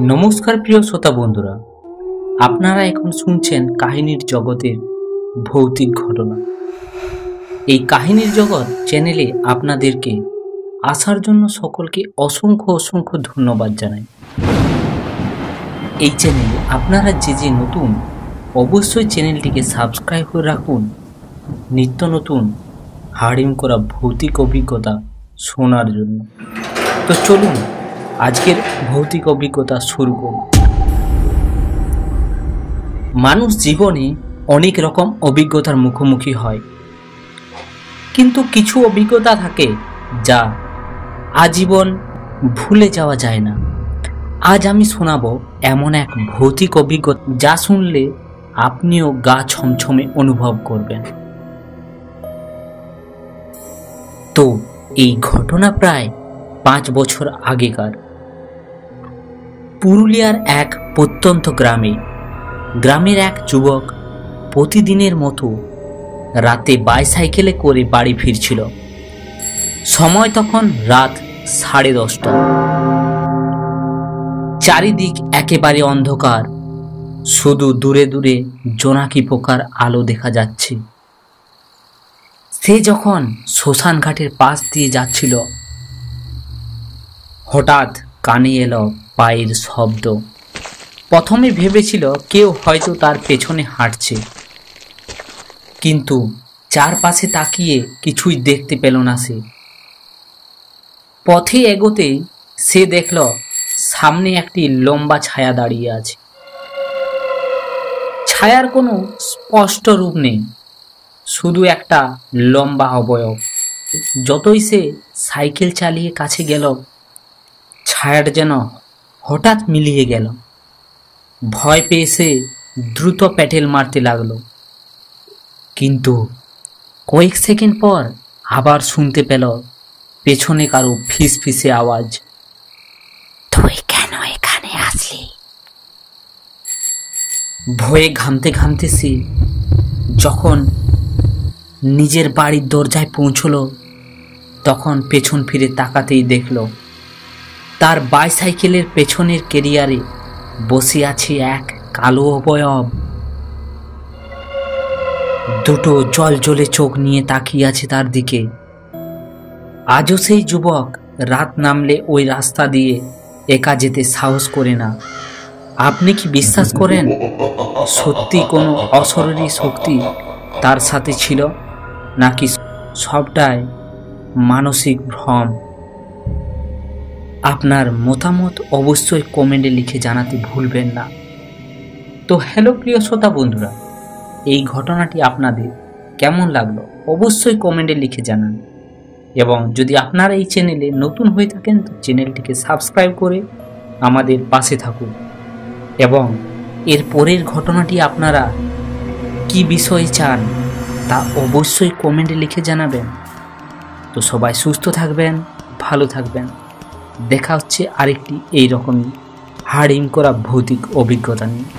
নমস্কার প্রিয় শ্রোতা বন্ধুরা, আপনারা এখন শুনছেন কাহিনীর জগতের ভৌতিক ঘটনা। এই কাহিনীর জগৎ চ্যানেলে আপনাদেরকে আসার জন্য সকলকে অসংখ্য ধন্যবাদ জানাই। এই চ্যানেলে আপনারা যে নতুন, অবশ্যই চ্যানেলটিকে সাবস্ক্রাইব করে রাখুন নিত্য নতুন হাড়িম করা ভৌতিক অভিজ্ঞতা শোনার জন্য। তো চলুন আজকের ভৌতিক অভিজ্ঞতা শুরু করুন। মানুষ জীবনে অনেক রকম অভিজ্ঞতার মুখোমুখি হয়, কিন্তু কিছু অভিজ্ঞতা থাকে যা আজীবন ভুলে যাওয়া যায় না। আজ আমি শোনাবো এমন এক ভৌতিক অভিজ্ঞতা যা শুনলে আপনিও গা ছমছমে অনুভব করবেন। তো এই ঘটনা প্রায় 5 বছর আগেকার। পুরুলিয়ার এক প্রত্যন্ত গ্রামের এক যুবক প্রতিদিনের মতো রাতে বাইসাইকেলে করে বাড়ি ফিরছিল। সময় তখন রাত 10:30। চারিদিক একেবারে অন্ধকার, শুধু দূরে দূরে জোনাকি পোকার আলো দেখা যাচ্ছে। সে যখন শ্মশান ঘাটের পাশ দিয়ে যাচ্ছিল, হঠাৎ কানে এলো পায়ের শব্দ। প্রথমে ভেবেছিল কেউ হয়তো তার পেছনে হাঁটছে, কিন্তু চারপাশে তাকিয়ে কিছুই দেখতে পেল না সে। পথে এগোতেই সে দেখল সামনে একটি লম্বা ছায়া দাঁড়িয়ে আছে। ছায়ার কোনো স্পষ্ট রূপ নেই, শুধু একটা লম্বা অবয়ব। যতই সে সাইকেল চালিয়ে কাছে গেল, ছায়াটা যেন হঠাৎ মিলিয়ে গেল। ভয় পেয়ে সে দ্রুত প্যাডেল মারতে লাগলো, কিন্তু কয়েক সেকেন্ড পর আবার শুনতে পেল পেছনে কারো ফিসফিসে আওয়াজ, তুই কেন এখানে আসলি? ভয়ে ঘামতে সে যখন নিজের বাড়ির দরজায় পৌঁছলো, তখন পেছন ফিরে তাকাতেই দেখল তার বাইসাইকেলের পেছনের ক্যারিয়ারে বসে আছে এক কালো অবয়ব। দুটো জলজলে চোখ নিয়ে তাকিয়ে আছে তার দিকে। আজও সেই যুবক রাত নামলে ওই রাস্তা দিয়ে একা যেতে সাহস করে না। আপনি কি বিশ্বাস করেন সত্যি কোনো অশরীরী শক্তি তার সাথে ছিল, নাকি সবটাই মানসিক ভ্রম? আপনার মতামত অবশ্যই কমেন্টে লিখে জানাতে ভুলবেন না। তো হ্যালো প্রিয় শ্রোতা বন্ধুরা, এই ঘটনাটি আপনাদের কেমন লাগলো অবশ্যই কমেন্টে লিখে জানান। এবং যদি আপনারা এই চ্যানেলে নতুন হয়ে থাকেন তো চ্যানেলটিকে সাবস্ক্রাইব করে আমাদের পাশে থাকুন। এবং এর পরের ঘটনাটি আপনারা কি বিষয়ে চান তা অবশ্যই কমেন্টে লিখে জানাবেন। তো সবাই সুস্থ থাকবেন, ভালো থাকবেন। দেখা হচ্ছে আরেকটি এইরকমই হাড়িম করা ভৌতিক অভিজ্ঞতা নিয়ে।